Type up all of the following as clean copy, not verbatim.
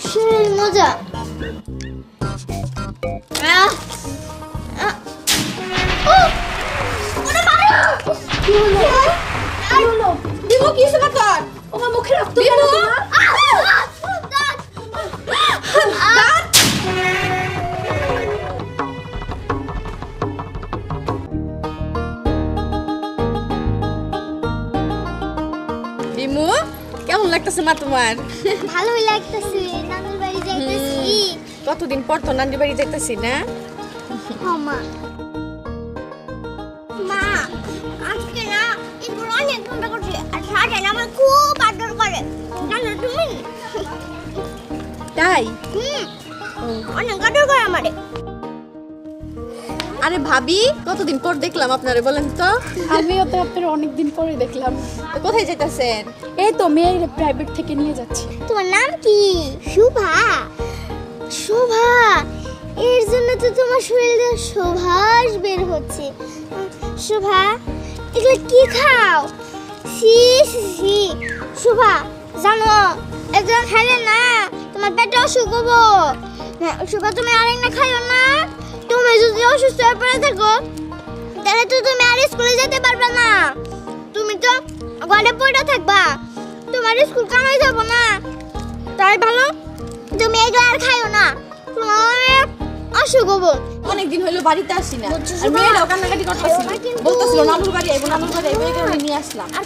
সেই মজা। কি হলো? বিমু কি হইছে তোর? আমার মুখে রক্ত কেন তোমার? বিমু কেমন লাগতেছে মা তোমার? ভালোই লাগতেছে, নানুর বাড়ি যাইতেছি। কতদিন পর তো নানির বাড়ি যাইতেছি না? মা মা আজকে না একটু অনেক ঠান্ডা করছে, আর সারাদিন আমার খুব আদর করে, জানো তুমি? তাই? অনেক আদর করে আমারে। আরে ভাবি কতদিন পর দেখলাম আপনারে, বলেন তো? আমিও তো আপনার অনেকদিন পরে দেখলাম। তো কোথায় যাইতেছেন? এই তো মেয়ের প্রাইভেট থেকে নিয়ে যাচ্ছি। তোমার নাম কি? শুভা। শোভা, এর জন্য তো তোমার শরীরে সুবাস বের হচ্ছে। শোভা, এগুলো কি খাও? C C C. শোভা, জানো এগুলো খাইলে না তোমার পেটে অসুখ হবো। শোভা, তুমি আরেক না খাইও না। তুমি যদি অসুস্থ হয়ে পড়ে থাকো তাহলে তো তুমি আর স্কুলে যেতে পারবে না। তুমি তো ঘরে পড়ে থাকবা, তোমার স্কুল কামাই যাব না। তাই ভালো তুমি এগুলো আর খাইও না, তোমার অসুখ হবো। অনেকদিন হইলো বাড়িতে আসি না, বুঝছো আর শোভা? মেয়েরাও কান্নাকাটি করতেছিল, কিন্তু- বলতেছিল নানুর বাড়ি আইবো, নানুর বাড়ি আইবো, এই কারণে নিয়ে আসলাম। আর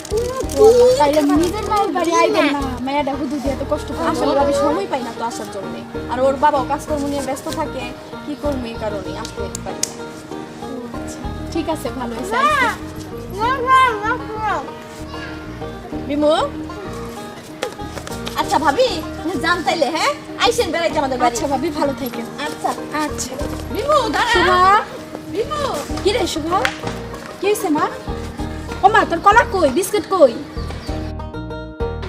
কোনো তাইলে নিজের মায়ের বাড়ি আইবেন না, মেয়েটা হুদু দিয়ে এত কষ্ট করে। আসলে আমি সময় পাই না তো আসার জন্য, আর ওর বাবাও কাজকর্ম নিয়ে ব্যস্ত থাকে, কি করবো এই কারণে আসতে পারি না। আচ্ছা, ঠিক আছে, ভালো হয়েছে। বিমু, আচ্ছা ভাবি যান তাইলে, হ্যাঁ আইসেন বেড়াইতে আমাদের বাড়ি। আচ্ছা ভাবি, ভালো থাকেন। আচ্ছা আচ্ছা। বিমু দাঁড়া। শুভা, বিমু কি রে শুভা? কি হয়েছে মা? ও মা, তোর কলা কই, বিস্কুট কই?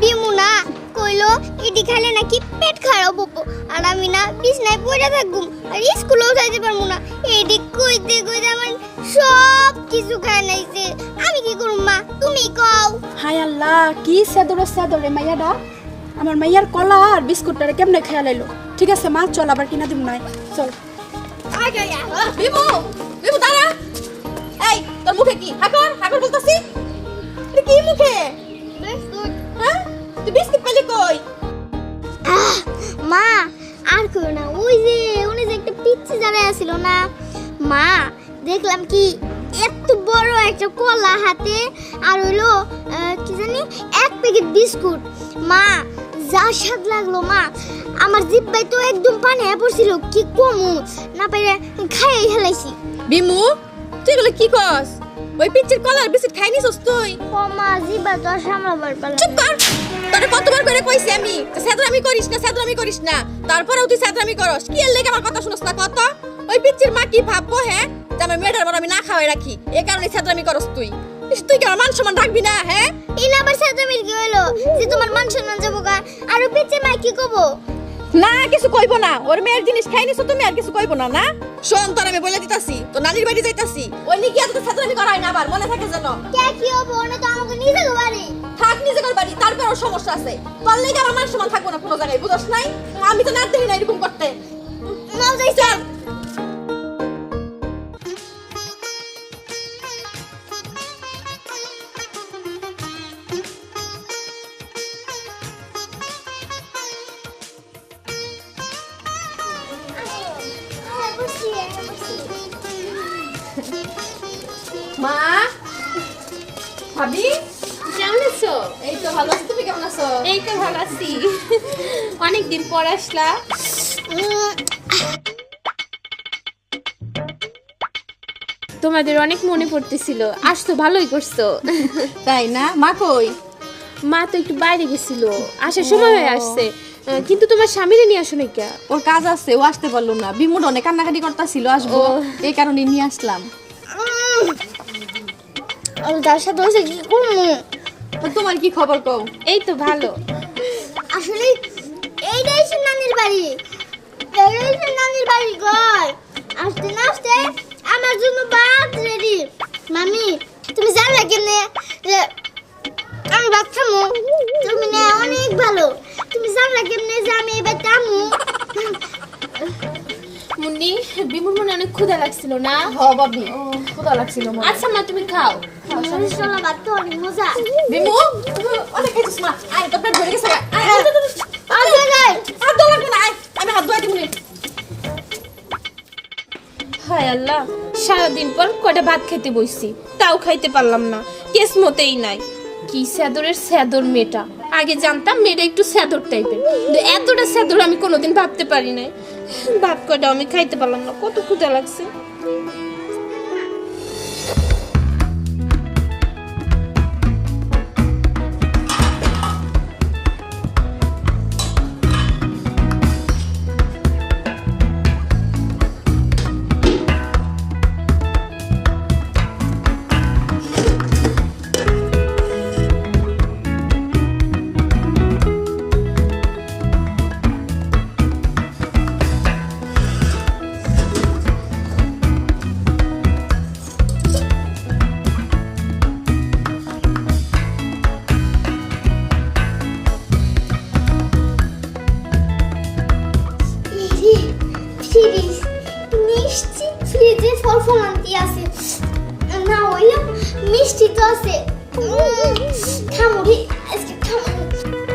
বিমুনা কইলো এটি খাইলে নাকি পেট খারাপ হবো, আর আমি না বিছনায় পড়ে থাকবো, আর স্কুলেও যাইতে পারবো না। এটি কইতে কইতে আমার সব কিছু খায় নাইছে। আমি কি করব মা, তুমি কও। হায় আল্লাহ, কি সাদরে মাইয়াডা আমার মাইয়ার কলা আর বিস্কুটটা কেমনে খেয়াল লাইলো। ঠিক আছে মা, চল আবার কিনা দিব নাই, চল। বিমু, বিমু দাঁড়া। এই তোর মুখে কি? হাকর হাকর বলতাছি। এটা কি মুখে? হ্যাঁ তুই বিস্কিট পেলি কই? মা আর কইও না, ওই যে একটা পিচ্চি দাঁড়ায় আছিল না মা, দেখলাম কি এত বড় একটা কলা হাতে, আর হইলো কি জানি এক প্যাকেট বিস্কুট। মা যা স্বাদ লাগলো মা, আমার জিহ্বায় তো একদম পানি হয়ে পড়ছিল, কি কমু না পাইরে খাইয়ে হেলাইছি। বিমু তুই এগুলো কি কস? ওই পিচ্চির কলার বিস্কিট খাই নিছস তুই? ও মা, জিহ্বা তো আর সামলাবার পারলাম চুপ কর। তোরে কতবার করে কইছি আমি স্যাদরামি করিস না, স্যাদরামি করিস না, তারপরেও তুই স্যাদরামি করস। কি এর লেগে আমার কথা শুনস না কত? ওই পিচ্চির মা কি ভাববো, হ্যাঁ যে আমার মেয়েটার বড় আমি না খাওয়াই রাখি, এই কারণে স্যাদরামি করস তুই। তুই কি আমার মান সম্মান রাখবি না? হ্যাঁ এই না আবার সাদামির কি হলো যে তোমার মান সম্মান যাবো গা, আর ও পিচ্চি মা কি কব? না কিছু কইব না, ওর মেয়ের জিনিস খাই নিছো তুমি, আর কিছু কইব না। না শোন, তোর আমি বলে দিতাছি, তো নানির বাড়ি যাইতাছি, ওই নিয়ে গিয়ে তো স্যাদরামি করাই না, আবার মনে থাকে যেন। কে কি হবো না তো আমাকে নিজে বাড়ি থাক নিজের বাড়ি, তারপর ওর সমস্যা আছে। তোর লেগে আমার মান সম্মান থাকবো না কোনো জায়গায়, বুঝছ নাই? আমি তো না দেখি না এরকম করতে। নাও যাইছে। চল। মা, ভাবি কেমন আছো? এই তো ভালো আছি, তুমি কেমন আছো? এই তো ভালো আছি। অনেকদিন পর আসলা। তোমাদের অনেক মনে পড়তেছিল, আসতো ভালোই করছো। তাই না? মা কই? মা তো একটু বাইরে গেছিল, আসার সময় হয়ে আসছে। কিন্তু তোমার স্বামীরে নিয়ে আসো না কে? ওর কাজ আছে, ও আসতে পারলো না। বিমুড অনেক কান্নাকাটি করতেছিল, আসবো এই কারণে নিয়ে আসলাম। আমি তার সাথে হয়েছে কি করবো? তো তোমার কি খবর কও? এই তো ভালো। আসলে এইটাই সে নানির বাড়ি, এইটাই সে নানির বাড়ি ঘর। আসতে না আসতে আমার জন্য ভাত রেডি। মামি তুমি জানলে কেমনে যে আমি ভাত খামো? তুমি না হ ভাবি ক্ষুধা লাগছিল মনে আচ্ছা মা তুমি খাও মশলা ভাত তো অনেক মজা বিমু অনেক খাইছিস মা আয় তো পেট ভরে গেছে আয় আগে যাই আর তো লাগবে না আয় আমি হাত ধুয়ে দিমু হায় আল্লাহ সারাদিন পর কয়টা ভাত খেতে বইছি তাও খাইতে পারলাম না কেসমতেই নাই কি স্যাদরের স্যাদর মেয়েটা আগে জানতাম মেয়েটা একটু স্যাদর টাইপের কিন্তু এতটা স্যাদর আমি কোনোদিন ভাবতে পারি নাই ভাত কয়টা আমি খাইতে পারলাম না কত ক্ষুধা লাগছে ফ্রিজ মিষ্টি ফ্রিজে ফল ফল আনতে আছে না হইলে মিষ্টি তো আছে খামুরি আজকে খামুরি